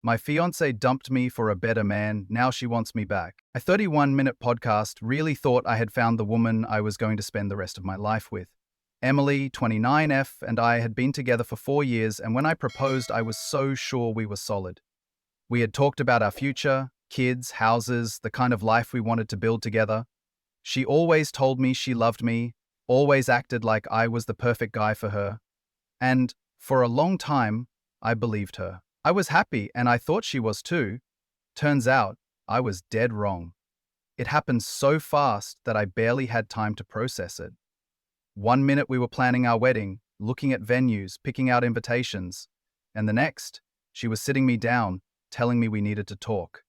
My fiancée dumped me for a better man, now she wants me back. A 31-minute podcast really thought I had found the woman I was going to spend the rest of my life with. Emily, 29F, and I had been together for 4 years, and when I proposed, I was so sure we were solid. We had talked about our future, kids, houses, the kind of life we wanted to build together. She always told me she loved me, always acted like I was the perfect guy for her. And, for a long time, I believed her. I was happy, and I thought she was too. Turns out, I was dead wrong. It happened so fast that I barely had time to process it. 1 minute we were planning our wedding, looking at venues, picking out invitations, and the next, she was sitting me down, telling me we needed to talk.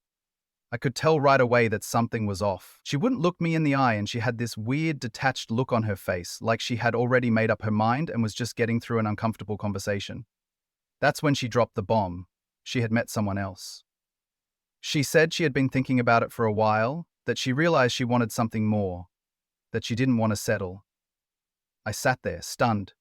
I could tell right away that something was off. She wouldn't look me in the eye, and she had this weird, detached look on her face, like she had already made up her mind and was just getting through an uncomfortable conversation. That's when she dropped the bomb. She had met someone else. She said she had been thinking about it for a while, that she realized she wanted something more, that she didn't want to settle. I sat there, stunned.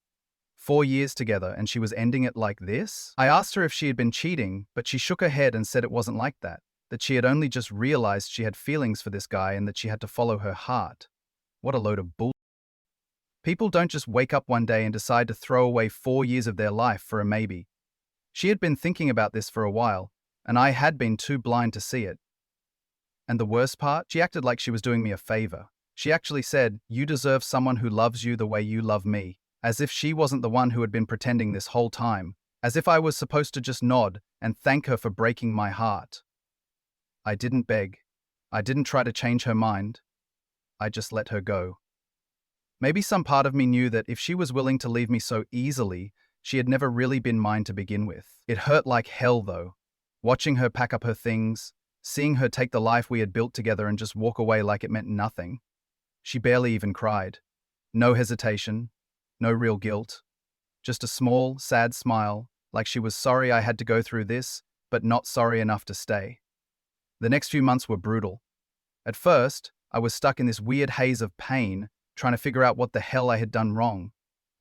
4 years together, and she was ending it like this? I asked her if she had been cheating, but she shook her head and said it wasn't like that she had only just realized she had feelings for this guy and that she had to follow her heart. What a load of bull. People don't just wake up one day and decide to throw away 4 years of their life for a maybe. She had been thinking about this for a while, and I had been too blind to see it. And the worst part, she acted like she was doing me a favor. She actually said, "You deserve someone who loves you the way you love me," as if she wasn't the one who had been pretending this whole time, as if I was supposed to just nod and thank her for breaking my heart. I didn't beg. I didn't try to change her mind. I just let her go. Maybe some part of me knew that if she was willing to leave me so easily, she had never really been mine to begin with. It hurt like hell, though. Watching her pack up her things, seeing her take the life we had built together and just walk away like it meant nothing. She barely even cried. No hesitation, no real guilt. Just a small, sad smile, like she was sorry I had to go through this, but not sorry enough to stay. The next few months were brutal. At first, I was stuck in this weird haze of pain, trying to figure out what the hell I had done wrong.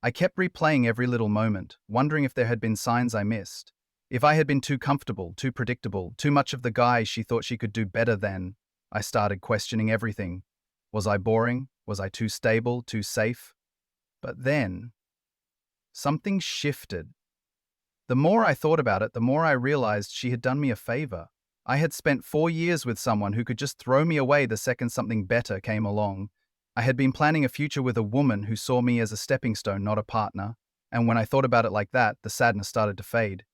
I kept replaying every little moment, wondering if there had been signs I missed. If I had been too comfortable, too predictable, too much of the guy she thought she could do better than. I started questioning everything. Was I boring? Was I too stable, too safe? But then, something shifted. The more I thought about it, the more I realized she had done me a favor. I had spent 4 years with someone who could just throw me away the second something better came along. I had been planning a future with a woman who saw me as a stepping stone, not a partner, and when I thought about it like that, the sadness started to fade.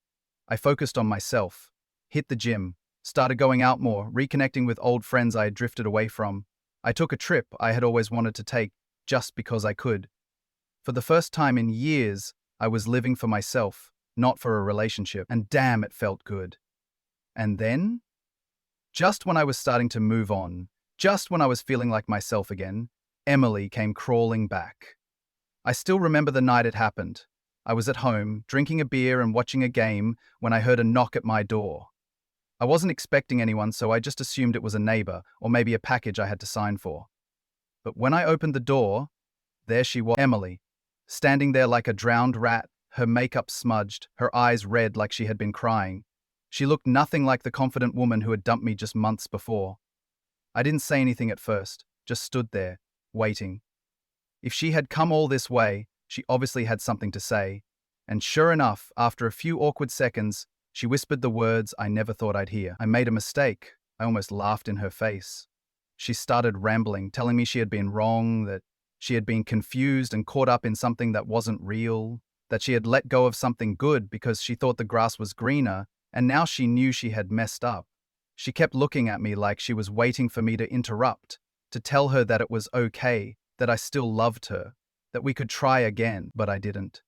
I focused on myself, hit the gym, started going out more, reconnecting with old friends I had drifted away from. I took a trip I had always wanted to take, just because I could. For the first time in years, I was living for myself, not for a relationship, and damn, it felt good. And then, just when I was starting to move on, just when I was feeling like myself again, Emily came crawling back. I still remember the night it happened. I was at home, drinking a beer and watching a game, when I heard a knock at my door. I wasn't expecting anyone, so I just assumed it was a neighbor, or maybe a package I had to sign for. But when I opened the door, there she was, Emily, standing there like a drowned rat, her makeup smudged, her eyes red like she had been crying. She looked nothing like the confident woman who had dumped me just months before. I didn't say anything at first, just stood there, waiting. If she had come all this way, she obviously had something to say, and sure enough, after a few awkward seconds, she whispered the words I never thought I'd hear. I made a mistake. I almost laughed in her face. She started rambling, telling me she had been wrong, that she had been confused and caught up in something that wasn't real, that she had let go of something good because she thought the grass was greener, and now she knew she had messed up. She kept looking at me like she was waiting for me to interrupt, to tell her that it was okay, that I still loved her, that we could try again, but I didn't.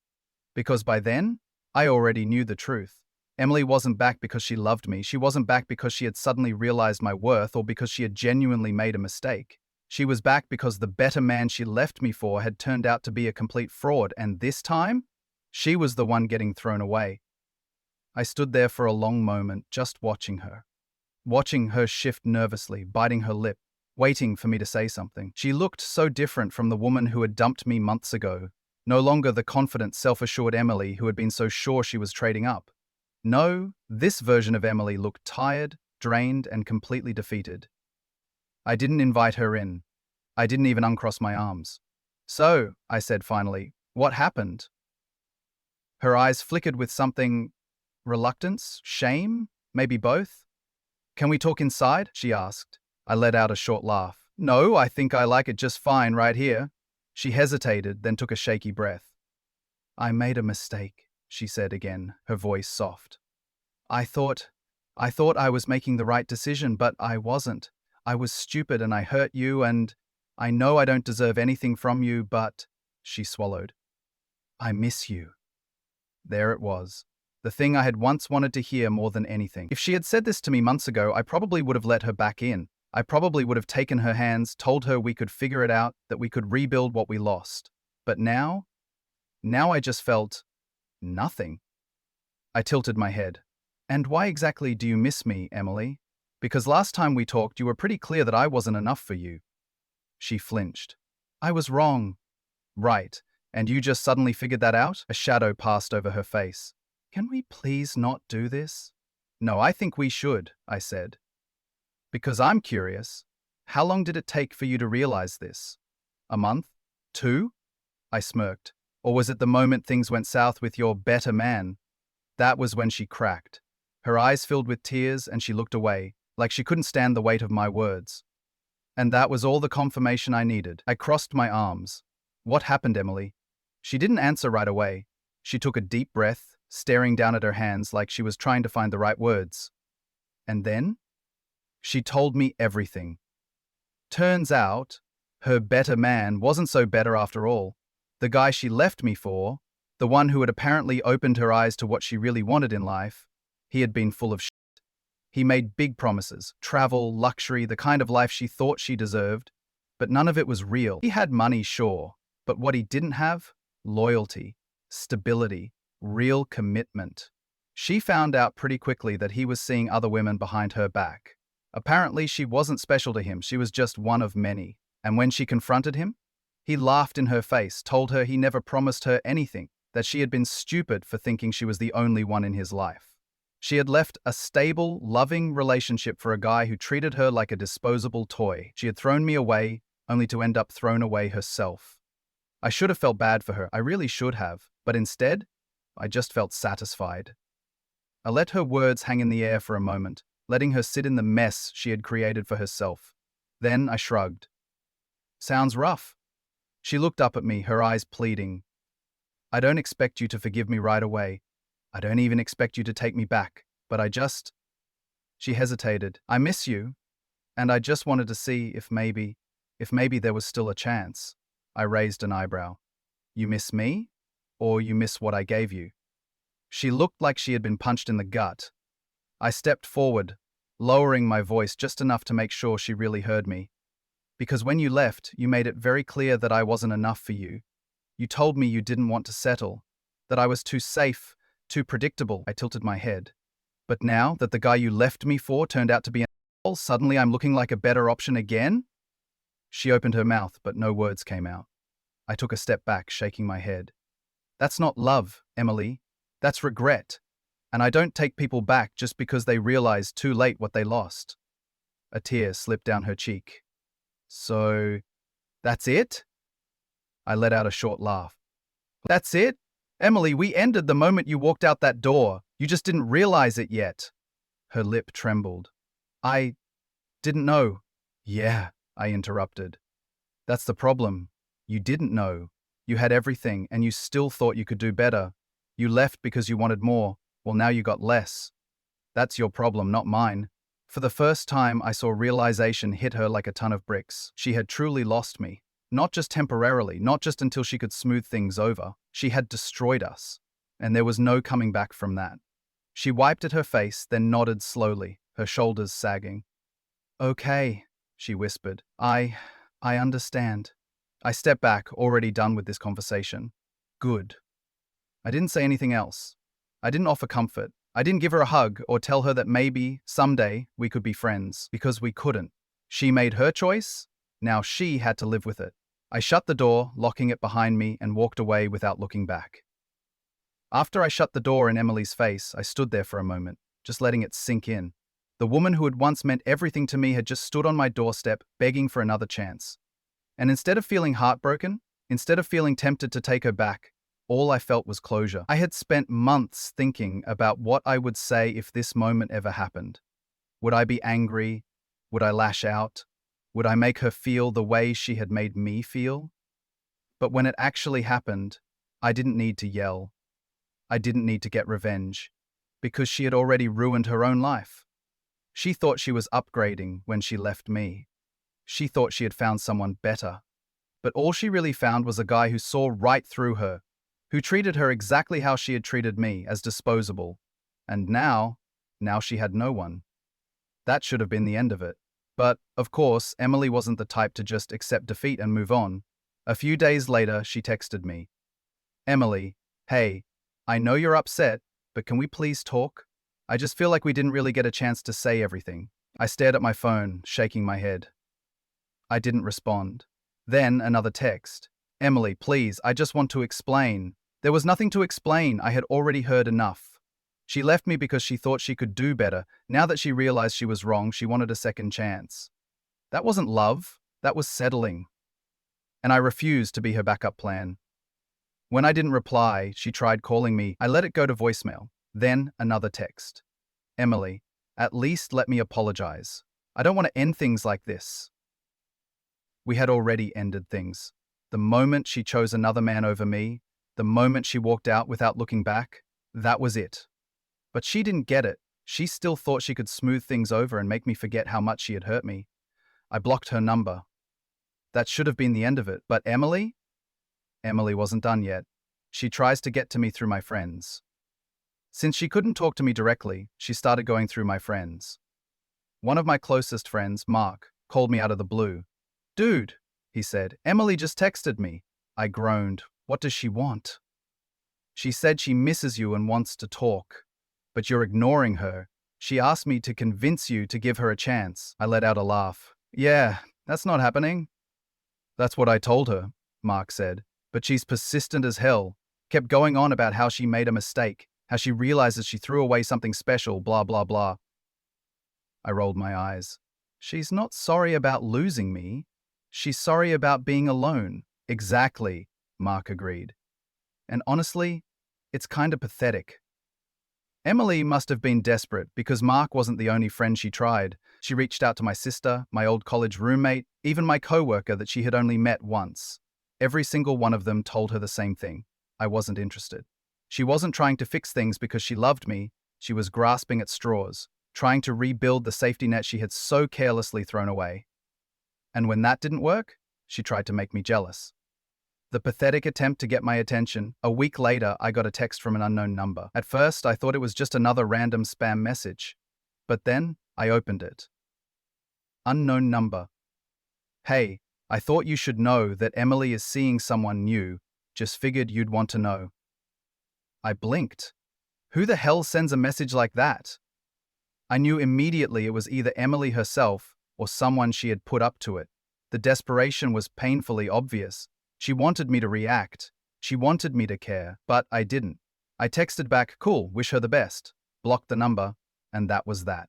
Because by then, I already knew the truth. Emily wasn't back because she loved me. She wasn't back because she had suddenly realized my worth or because she had genuinely made a mistake. She was back because the better man she left me for had turned out to be a complete fraud, and this time, she was the one getting thrown away. I stood there for a long moment, just watching her shift nervously, biting her lip, waiting for me to say something. She looked so different from the woman who had dumped me months ago, no longer the confident, self-assured Emily who had been so sure she was trading up. No, this version of Emily looked tired, drained, and completely defeated. I didn't invite her in. I didn't even uncross my arms. So, I said finally, what happened? Her eyes flickered with something, reluctance, shame, maybe both. Can we talk inside? She asked. I let out a short laugh. No, I think I like it just fine right here. She hesitated, then took a shaky breath. I made a mistake, she said again, her voice soft. I thought I was making the right decision, but I wasn't. I was stupid and I hurt you, and I know I don't deserve anything from you, but, she swallowed. I miss you. There it was. The thing I had once wanted to hear more than anything. If she had said this to me months ago, I probably would have let her back in. I probably would have taken her hands, told her we could figure it out, that we could rebuild what we lost. But now I just felt nothing. I tilted my head. And why exactly do you miss me, Emily? Because last time we talked, you were pretty clear that I wasn't enough for you. She flinched. I was wrong. Right. And you just suddenly figured that out? A shadow passed over her face. Can we please not do this? No, I think we should, I said. Because I'm curious. How long did it take for you to realize this? A month? 2? I smirked. Or was it the moment things went south with your better man? That was when she cracked. Her eyes filled with tears and she looked away, like she couldn't stand the weight of my words. And that was all the confirmation I needed. I crossed my arms. What happened, Emily? She didn't answer right away. She took a deep breath, staring down at her hands like she was trying to find the right words. And then? She told me everything. Turns out, her better man wasn't so better after all. The guy she left me for, the one who had apparently opened her eyes to what she really wanted in life, he had been full of shit. He made big promises, travel, luxury, the kind of life she thought she deserved, but none of it was real. He had money, sure, but what he didn't have? Loyalty, stability, real commitment. She found out pretty quickly that he was seeing other women behind her back. Apparently, she wasn't special to him, she was just one of many. And when she confronted him, he laughed in her face, told her he never promised her anything, that she had been stupid for thinking she was the only one in his life. She had left a stable, loving relationship for a guy who treated her like a disposable toy. She had thrown me away, only to end up thrown away herself. I should have felt bad for her, I really should have, but instead, I just felt satisfied. I let her words hang in the air for a moment, letting her sit in the mess she had created for herself. Then I shrugged. Sounds rough. She looked up at me, her eyes pleading. I don't expect you to forgive me right away. I don't even expect you to take me back, but I just... She hesitated. I miss you, and I just wanted to see if maybe there was still a chance. I raised an eyebrow. You miss me? Or you miss what I gave you? She looked like she had been punched in the gut. I stepped forward, lowering my voice just enough to make sure she really heard me. Because when you left, you made it very clear that I wasn't enough for you. You told me you didn't want to settle, that I was too safe, too predictable. I tilted my head. But now that the guy you left me for turned out to be an asshole, suddenly I'm looking like a better option again? She opened her mouth, but no words came out. I took a step back, shaking my head. That's not love, Emily. That's regret. And I don't take people back just because they realize too late what they lost. A tear slipped down her cheek. So, that's it? I let out a short laugh. That's it? Emily, we ended the moment you walked out that door. You just didn't realize it yet. Her lip trembled. I didn't know. Yeah, I interrupted. That's the problem. You didn't know. You had everything, and you still thought you could do better. You left because you wanted more. Well, now you got less. That's your problem, not mine. For the first time, I saw realization hit her like a ton of bricks. She had truly lost me. Not just temporarily, not just until she could smooth things over. She had destroyed us. And there was no coming back from that. She wiped at her face, then nodded slowly, her shoulders sagging. Okay, she whispered. I understand. I stepped back, already done with this conversation. Good. I didn't say anything else. I didn't offer comfort. I didn't give her a hug or tell her that maybe, someday, we could be friends, because we couldn't. She made her choice. Now she had to live with it. I shut the door, locking it behind me, and walked away without looking back. After I shut the door in Emily's face, I stood there for a moment, just letting it sink in. The woman who had once meant everything to me had just stood on my doorstep, begging for another chance. And instead of feeling heartbroken, instead of feeling tempted to take her back, all I felt was closure. I had spent months thinking about what I would say if this moment ever happened. Would I be angry? Would I lash out? Would I make her feel the way she had made me feel? But when it actually happened, I didn't need to yell. I didn't need to get revenge, because she had already ruined her own life. She thought she was upgrading when she left me. She thought she had found someone better. But all she really found was a guy who saw right through her, who treated her exactly how she had treated me, as disposable. And now she had no one. That should have been the end of it. But, of course, Emily wasn't the type to just accept defeat and move on. A few days later, she texted me. "Emily, hey, I know you're upset, but can we please talk? I just feel like we didn't really get a chance to say everything." I stared at my phone, shaking my head. I didn't respond. Then another text. "Emily, please, I just want to explain." There was nothing to explain. I had already heard enough. She left me because she thought she could do better. Now that she realized she was wrong, she wanted a second chance. That wasn't love. That was settling. And I refused to be her backup plan. When I didn't reply, she tried calling me. I let it go to voicemail. Then another text. "Emily, at least let me apologize. I don't want to end things like this." We had already ended things. The moment she chose another man over me, the moment she walked out without looking back, that was it. But she didn't get it. She still thought she could smooth things over and make me forget how much she had hurt me. I blocked her number. That should have been the end of it. But Emily? Emily wasn't done yet. She tries to get to me through my friends. Since she couldn't talk to me directly, she started going through my friends. One of my closest friends, Mark, called me out of the blue. "Dude," he said, "Emily just texted me." I groaned. What does she want? "She said she misses you and wants to talk. But you're ignoring her. She asked me to convince you to give her a chance." I let out a laugh. "Yeah, that's not happening." "That's what I told her," Mark said. "But she's persistent as hell. Kept going on about how she made a mistake, how she realizes she threw away something special, blah, blah, blah." I rolled my eyes. "She's not sorry about losing me. She's sorry about being alone." "Exactly," Mark agreed. "And honestly, it's kind of pathetic." Emily must have been desperate because Mark wasn't the only friend she tried. She reached out to my sister, my old college roommate, even my coworker that she had only met once. Every single one of them told her the same thing. I wasn't interested. She wasn't trying to fix things because she loved me. She was grasping at straws, trying to rebuild the safety net she had so carelessly thrown away. And when that didn't work, she tried to make me jealous. The pathetic attempt to get my attention. A week later, I got a text from an unknown number. At first, I thought it was just another random spam message. But then, I opened it. Unknown number. "Hey, I thought you should know that Emily is seeing someone new. Just figured you'd want to know." I blinked. Who the hell sends a message like that? I knew immediately it was either Emily herself or someone she had put up to it. The desperation was painfully obvious. She wanted me to react. She wanted me to care, but I didn't. I texted back, "Cool, wish her the best," blocked the number, and that was that.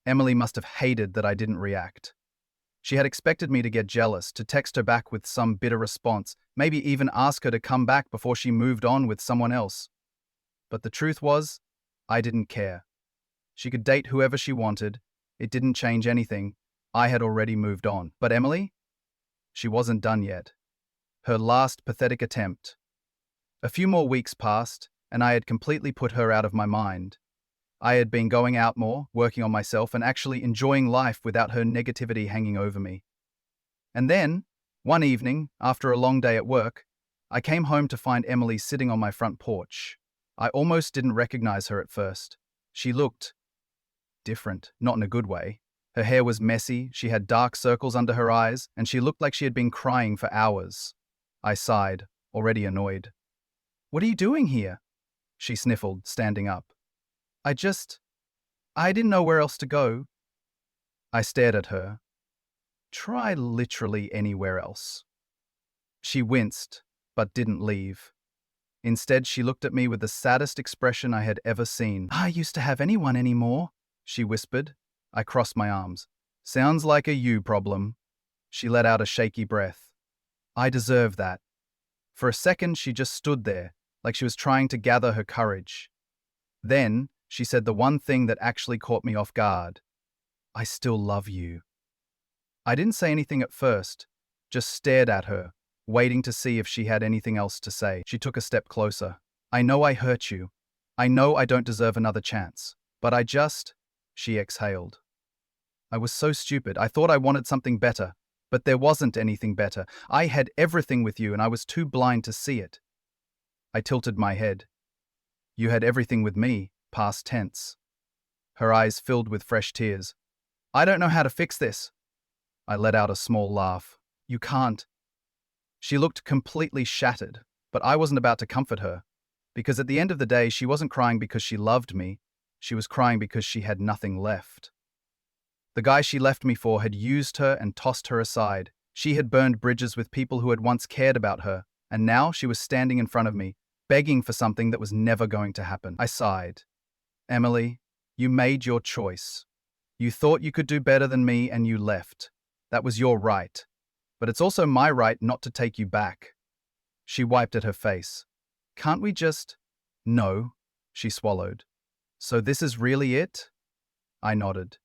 Emily must have hated that I didn't react. She had expected me to get jealous, to text her back with some bitter response, maybe even ask her to come back before she moved on with someone else. But the truth was, I didn't care. She could date whoever she wanted. It didn't change anything. I had already moved on. But Emily? She wasn't done yet. Her last pathetic attempt. A few more weeks passed, and I had completely put her out of my mind. I had been going out more, working on myself, and actually enjoying life without her negativity hanging over me. And then, one evening, after a long day at work, I came home to find Emily sitting on my front porch. I almost didn't recognize her at first. She looked different, not in a good way. Her hair was messy, she had dark circles under her eyes, and she looked like she had been crying for hours. I sighed, already annoyed. "What are you doing here?" she sniffled, standing up. I didn't know where else to go." I stared at her. "Try literally anywhere else." She winced, but didn't leave. Instead, she looked at me with the saddest expression I had ever seen. "I used to have anyone anymore," she whispered. I crossed my arms. "Sounds like a you problem." She let out a shaky breath. "I deserve that." For a second, she just stood there, like she was trying to gather her courage. Then, she said the one thing that actually caught me off guard. "I still love you." I didn't say anything at first, just stared at her, waiting to see if she had anything else to say. She took a step closer. "I know I hurt you. I know I don't deserve another chance. But I just—" She exhaled. I was so stupid. I thought I wanted something better. But there wasn't anything better. I had everything with you and I was too blind to see it. I tilted my head. "You had everything with me, past tense." Her eyes filled with fresh tears. "I don't know how to fix this." I let out a small laugh. "You can't." She looked completely shattered, but I wasn't about to comfort her, because at the end of the day, she wasn't crying because she loved me. She was crying because she had nothing left. The guy she left me for had used her and tossed her aside. She had burned bridges with people who had once cared about her, and now she was standing in front of me, begging for something that was never going to happen. I sighed. "Emily, you made your choice. You thought you could do better than me and you left. That was your right. But it's also my right not to take you back." She wiped at her face. "Can't we just—" "No," she swallowed. "So this is really it?" I nodded.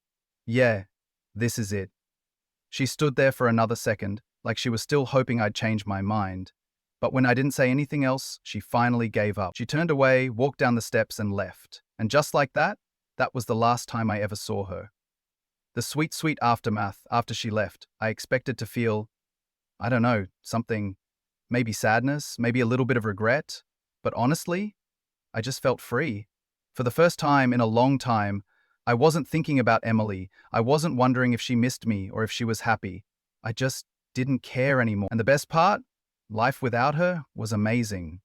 "Yeah, this is it." She stood there for another second, like she was still hoping I'd change my mind. But when I didn't say anything else, she finally gave up. She turned away, walked down the steps, and left. And just like that was the last time I ever saw her. The sweet, sweet aftermath after she left, I expected to feel, I don't know, something, maybe sadness, maybe a little bit of regret. But honestly, I just felt free. For the first time in a long time, I wasn't thinking about Emily. I wasn't wondering if she missed me or if she was happy. I just didn't care anymore. And the best part? Life without her was amazing.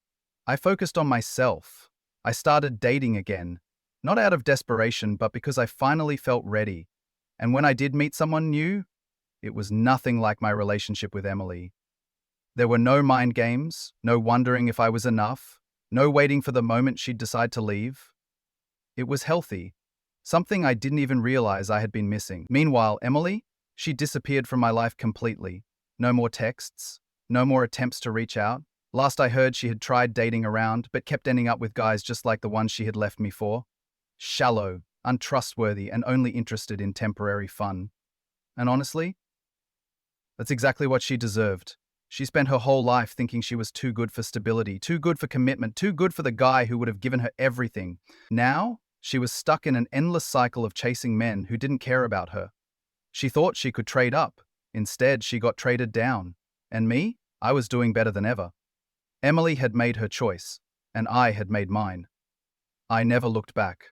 I focused on myself. I started dating again. Not out of desperation, but because I finally felt ready. And when I did meet someone new, it was nothing like my relationship with Emily. There were no mind games, no wondering if I was enough, no waiting for the moment she'd decide to leave. It was healthy. Something I didn't even realize I had been missing. Meanwhile, Emily, she disappeared from my life completely. No more texts, no more attempts to reach out. Last I heard, she had tried dating around, but kept ending up with guys just like the one she had left me for. Shallow, untrustworthy, and only interested in temporary fun. And honestly, that's exactly what she deserved. She spent her whole life thinking she was too good for stability, too good for commitment, too good for the guy who would have given her everything. Now, she was stuck in an endless cycle of chasing men who didn't care about her. She thought she could trade up. Instead, she got traded down. And me? I was doing better than ever. Emily had made her choice, and I had made mine. I never looked back.